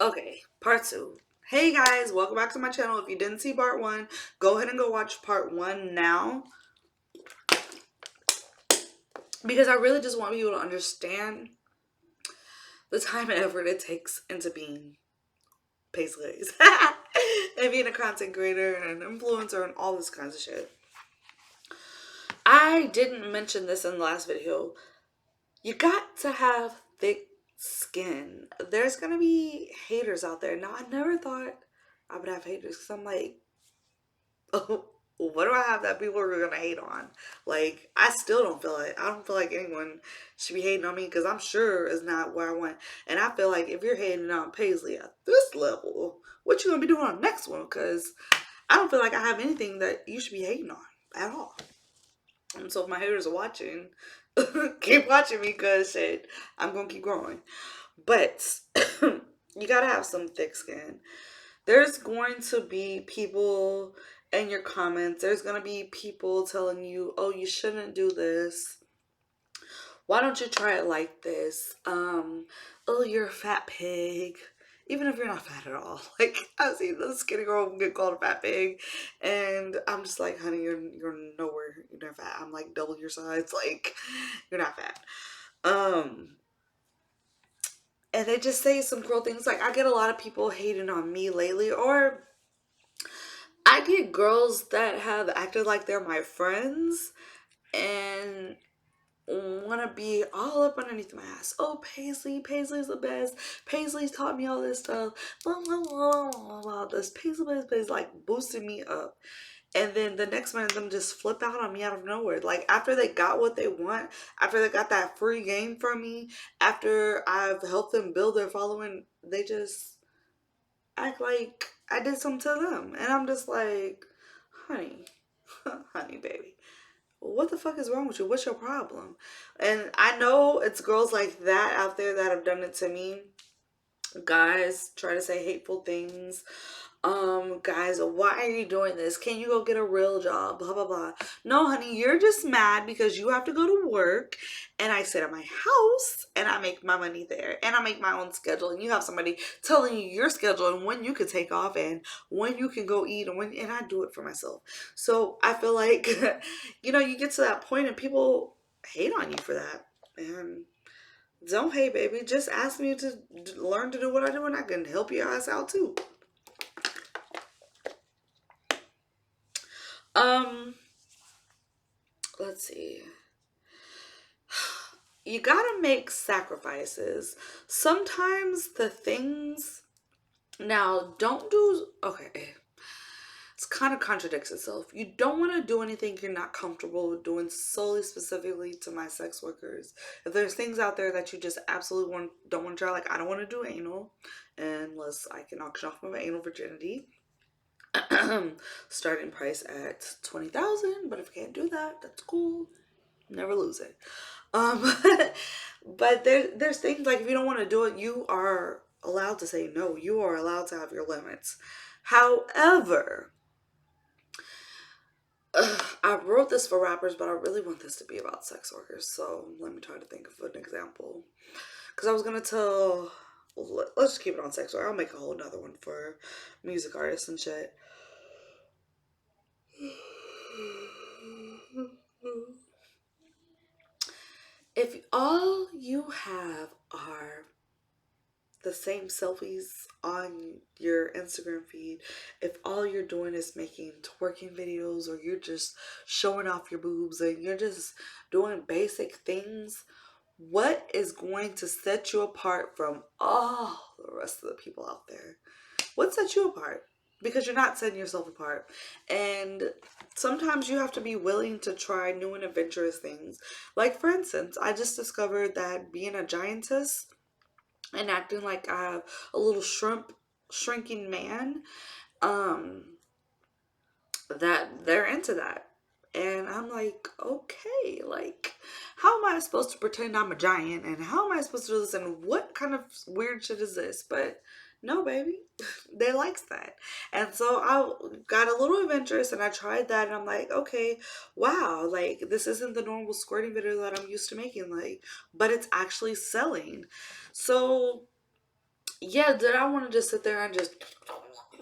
Okay, part two. Hey guys, welcome back to my channel. If you didn't see part one, go ahead and go watch part one now because I really just want you to understand the time and effort it takes into being Paisley's and being a content creator and an influencer and all this kinds of shit. I didn't mention this in the last video. You got to have thick skin. There's gonna be haters out there. Now, I never thought I would have haters because I'm like, oh, what do I have that people are gonna hate on? Like, I still don't feel it. I don't feel like anyone should be hating on me because I'm sure it's not where I want. And I feel like if you're hating on Paisley at this level, what you gonna be doing on the next one? Because I don't feel like I have anything that you should be hating on at all. And so if my haters are watching, keep watching me because shit, I'm gonna keep growing. But you gotta have some thick skin. There's going to be people in your comments. There's going to be people telling you, oh, you shouldn't do this. Why don't you try it like this? Oh, you're a fat pig. Even if you're not fat at all. Like, I've seen this skinny girl get called a fat pig. And I'm just like, honey, you're nowhere. You're not fat. I'm like double your size. Like, you're not fat. And they just say some cruel things. Like, I get a lot of people hating on me lately, or I get girls that have acted like they're my friends and want to be all up underneath my ass. Oh, Paisley's the best. Paisley's taught me all this stuff. Blah, blah, blah, blah, blah. This Paisley's like boosting me up. And then the next minute, them just flip out on me out of nowhere. Like, after they got what they want, after they got that free game from me, after I've helped them build their following, they just act like I did something to them. And I'm just like, honey, honey, baby, what the fuck is wrong with you? What's your problem? And I know it's girls like that out there that have done it to me. Guys try to say hateful things. Guys, why are you doing this? Can you go get a real job? Blah blah blah. No, honey, you're just mad because you have to go to work and I sit at my house and I make my money there and I make my own schedule, and you have somebody telling you your schedule and when you can take off and when you can go eat, and I do it for myself. So I feel like you get to that point and people hate on you for that. And don't hate, baby. Just ask me to learn to do what I do and I can help your ass out too. Um, let's see. You gotta make sacrifices. Sometimes the things, now don't do, okay, it's kind of contradicts itself. You don't want to do anything you're not comfortable with doing, solely specifically to my sex workers. If there's things out there that you just absolutely don't want to try, like I don't want to do anal unless I can auction off my anal virginity. Starting price at 20,000, but if I can't do that, that's cool. Never lose it. Um, but there's things like if you don't want to do it, you are allowed to say no. You are allowed to have your limits. However, I wrote this for rappers, but I really want this to be about sex workers. So let me try to think of an example. Because I was gonna tell, let's just keep it on sex work. I'll make a whole nother one for music artists and shit. If all you have are the same selfies on your Instagram feed, if all you're doing is making twerking videos or you're just showing off your boobs and you're just doing basic things, what is going to set you apart from all the rest of the people out there? What sets you apart? Because you're not setting yourself apart. And sometimes you have to be willing to try new and adventurous things. Like, for instance, I just discovered that being a giantess and acting like I have a little shrinking man, um, that they're into that. And I'm like, okay, like, how am I supposed to pretend I'm a giant? And how am I supposed to do this? And what kind of weird shit is this? But no, baby, they likes that. And so I got a little adventurous and I tried that. And I'm like, okay, wow, like, this isn't the normal squirting video that I'm used to making. Like, but it's actually selling. So Yeah, did I want to just sit there and just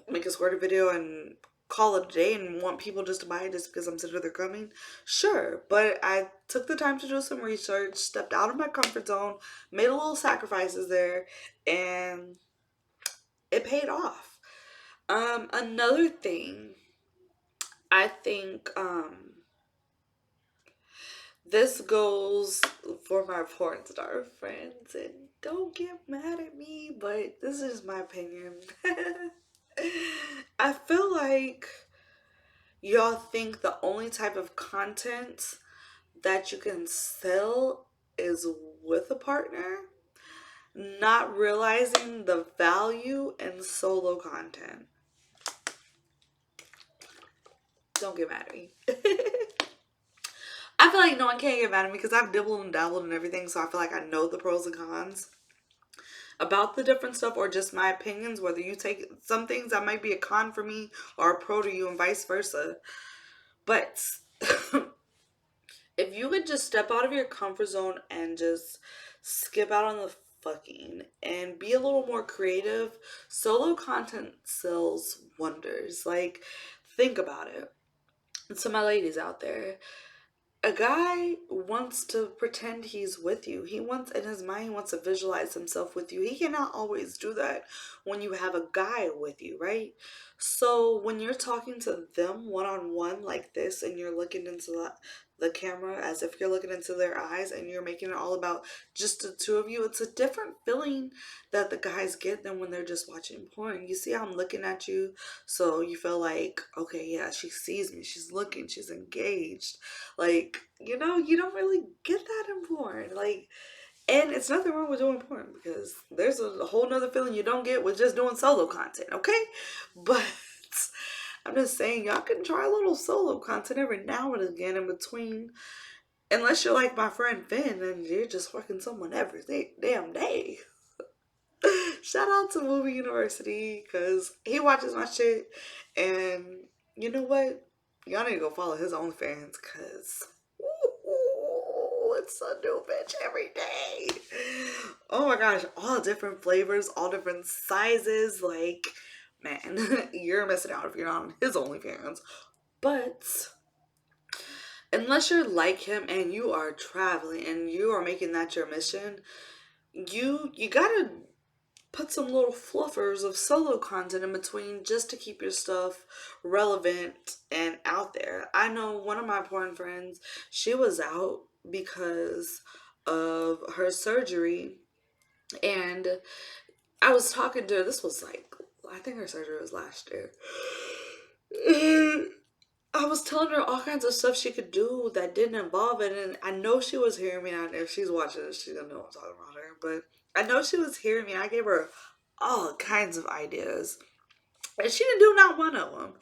make a squirted video and call it a day and want people just to buy it just because I'm sick of their coming? Sure, but I took the time to do some research, stepped out of my comfort zone, made a little sacrifices there, and it paid off. Another thing, I think, this goes for my porn star friends, and don't get mad at me, but this is my opinion. I feel like y'all think the only type of content that you can sell is with a partner, not realizing the value in solo content. Don't get mad at me. I feel like no one can get mad at me because I've dibbled and dabbled and everything, so I feel like I know the pros and cons about the different stuff, or just my opinions, whether you take some things that might be a con for me or a pro to you and vice versa. But if you could just step out of your comfort zone and just skip out on the fucking and be a little more creative, solo content sells wonders. Like, think about it. And to my ladies out there, a guy wants to pretend he's with you. He wants, in his mind, he wants to visualize himself with you. He cannot always do that when you have a guy with you, right? So when you're talking to them one on one like this and you're looking into the camera as if you're looking into their eyes and you're making it all about just the two of you, it's a different feeling that the guys get than when they're just watching porn. You see how I'm looking at you, so you feel like, okay, yeah, she sees me, she's looking, she's engaged. Like, you don't really get that in porn. Like, and it's nothing wrong with doing porn because there's a whole nother feeling you don't get with just doing solo content, okay? But I'm just saying, y'all can try a little solo content every now and again in between. Unless you're like my friend Finn and you're just fucking someone every damn day. Shout out to Movie University because he watches my shit. And you know what? Y'all need to go follow his OnlyFans because it's a new bitch every day. Oh my gosh, all different flavors, all different sizes. Like, man, you're missing out if you're not on his OnlyFans. But unless you're like him and you are traveling and you are making that your mission, you gotta put some little fluffers of solo content in between just to keep your stuff relevant and out there. I know one of my porn friends, she was out because of her surgery, and I was talking to her. This was like, I think her surgery was last year. I was telling her all kinds of stuff she could do that didn't involve it, and I know she was hearing me. And if she's watching this, she's gonna know I'm talking about her. But I know she was hearing me. I gave her all kinds of ideas, and she didn't do not one of them.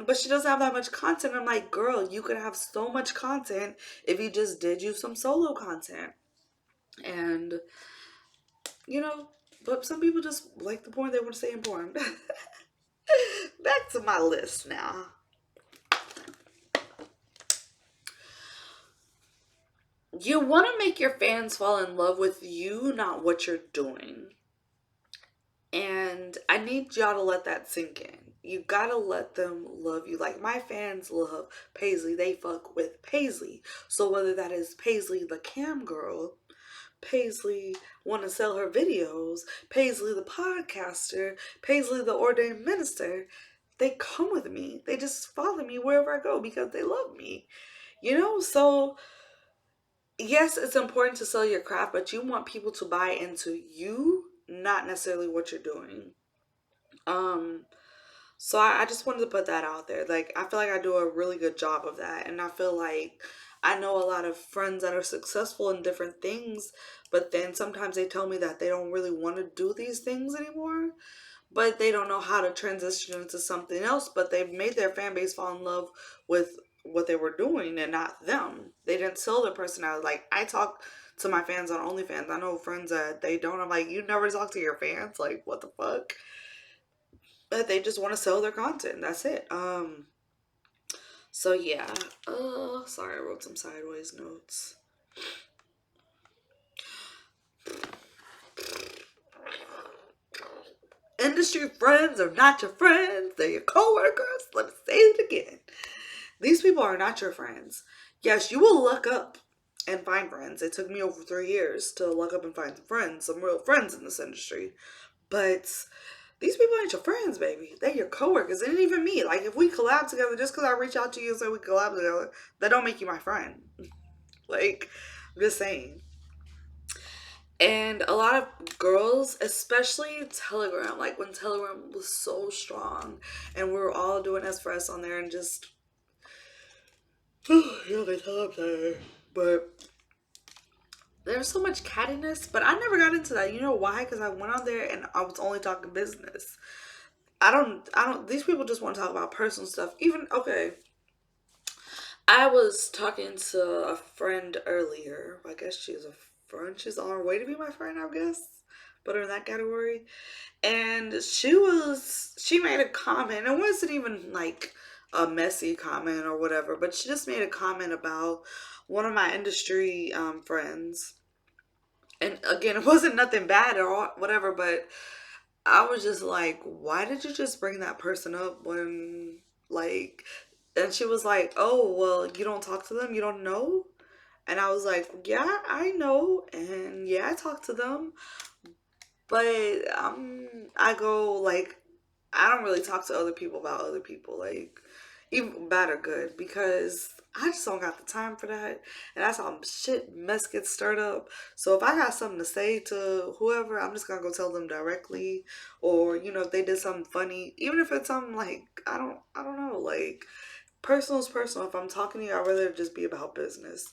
But she doesn't have that much content. I'm like, girl, you could have so much content if you just did you some solo content. And you know, but some people just like the porn they want to stay in porn. Back to my list now. You want to make your fans fall in love with you, not what you're doing. And I need y'all to let that sink in. You gotta let them love you. Like, my fans love Paisley. They fuck with Paisley. So whether that is Paisley the cam girl, Paisley want to sell her videos, Paisley the podcaster, Paisley the ordained minister, they come with me. They just follow me wherever I go because they love me. So yes, it's important to sell your craft, but you want people to buy into you, not necessarily what you're doing. Um, so I just wanted to put that out there. Like, I feel like I do a really good job of that. And I feel like I know a lot of friends that are successful in different things, but then sometimes they tell me that they don't really want to do these things anymore, but they don't know how to transition into something else. But they've made their fan base fall in love with what they were doing and not them. They didn't sell their personality. Like, I talk to my fans on OnlyFans. I know friends that they don't. I'm like, you never talk to your fans? Like, what the fuck? But they just want to sell their content. That's it. So yeah. Sorry, I wrote some sideways notes. Industry friends are not your friends. They're your coworkers. Let me say it again. These people are not your friends. Yes, you will look up and find friends. It took me over 3 years to look up and find friends, some real friends in this industry. But these people ain't your friends, baby. They're your coworkers. It ain't even me. Like, if we collab together, just because I reach out to you and say we collab together, that don't make you my friend. Like, I'm just saying. And a lot of girls, especially Telegram, like when Telegram was so strong and we were all doing S for S on there and just, yeah, they tell I'm tired. But there's so much cattiness, but I never got into that. You know why? Because I went on there and I was only talking business. These people just want to talk about personal stuff. Even, okay, I was talking to a friend earlier. I guess she's a friend. She's on her way to be my friend, I guess. Put her in that category. And she made a comment. It wasn't even like a messy comment or whatever, but she just made a comment about one of my industry friends. And again, it wasn't nothing bad or whatever, but I was just like, why did you just bring that person up when, like, and she was like, oh, well, you don't talk to them? You don't know? And I was like, yeah, I know. And yeah, I talk to them. But I go, like, I don't really talk to other people about other people, like, even bad or good, because I just don't got the time for that. And that's how shit mess gets stirred up. So if I got something to say to whoever, I'm just gonna go tell them directly. Or, if they did something funny, even if it's something like, I don't know, like, personal is personal. If I'm talking to you, I'd rather just be about business.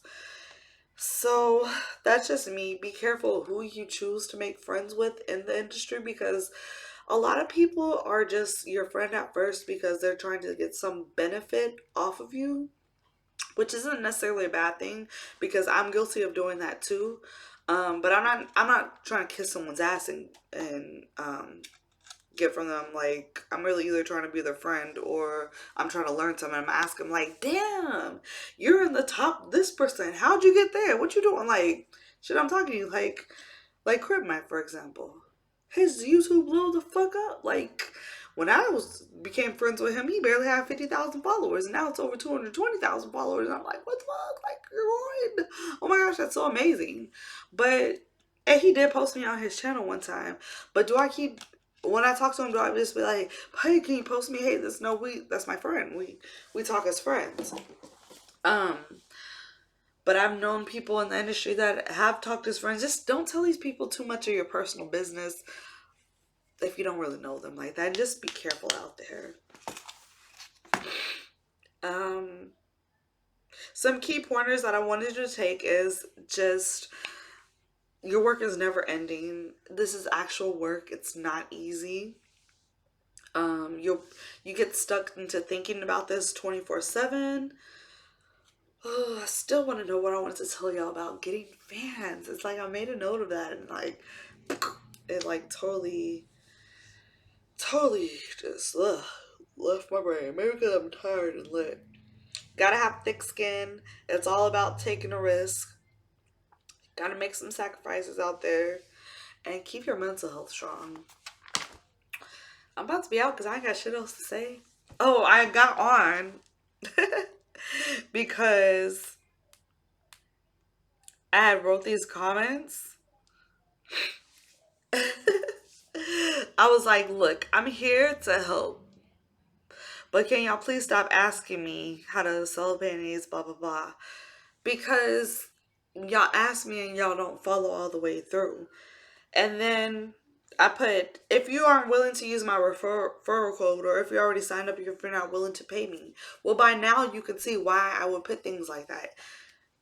So that's just me. Be careful who you choose to make friends with in the industry, because a lot of people are just your friend at first because they're trying to get some benefit off of you, which isn't necessarily a bad thing, because I'm guilty of doing that too. But I'm not trying to kiss someone's ass and get from them. Like, I'm really either trying to be their friend or I'm trying to learn something. I'm asking them, like, damn, you're in the top this percent. How'd you get there? What you doing? Like, shit, I'm talking to you. Like Crib Mac, for example. His YouTube blew the fuck up. Like, when I became friends with him, he barely had 50,000 followers, and now it's over 220,000 followers. And I'm like, what the fuck? Like, you're on. Oh my gosh, that's so amazing. But and he did post me on his channel one time. But do I keep when I talk to him, do I just be like, hey, can you post me? Hey, this no, that's my friend. We talk as friends. Um, but I've known people in the industry that have talked as friends. Just don't tell these people too much of your personal business if you don't really know them like that. Just be careful out there. Um, some key pointers that I wanted you to take is just your work is never ending. This is actual work. It's not easy. You get stuck into thinking about this 24/7. Oh, I still want to know what I wanted to tell y'all about getting fans. It's like I made a note of that and like it like totally just left my brain. Maybe because I'm tired and lit. Gotta have thick skin. It's all about taking a risk. Gotta make some sacrifices out there and keep your mental health strong. I'm about to be out because I ain't got shit else to say. Oh, I got on because I had wrote these comments. I was like, look, I'm here to help. But can y'all please stop asking me how to sell panties, blah, blah, blah. Because y'all ask me and y'all don't follow all the way through. And then I put, if you aren't willing to use my referral code, or if you already signed up, if you're not willing to pay me. Well, by now you can see why I would put things like that.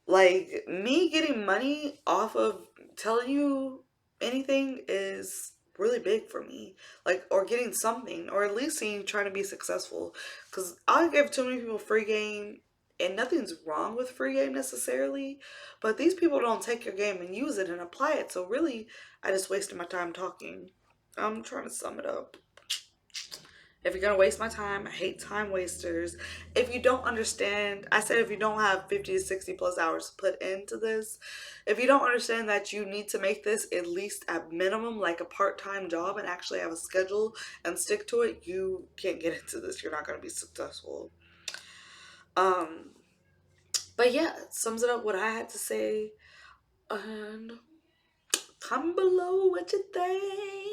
Like, me getting money off of telling you anything is really big for me. Like, or getting something, or at least seeing trying to be successful. Because I give too many people free game, and nothing's wrong with free game necessarily, but these people don't take your game and use it and apply it. So really, I just wasted my time talking. I'm trying to sum it up. If you're gonna waste my time, I hate time wasters. If you don't understand, I said if you don't have 50 to 60 plus hours to put into this, if you don't understand that you need to make this at least at minimum like a part-time job and actually have a schedule and stick to it, you can't get into this. You're not gonna be successful. Um, but yeah, it sums it up what I had to say. And comment below what you think.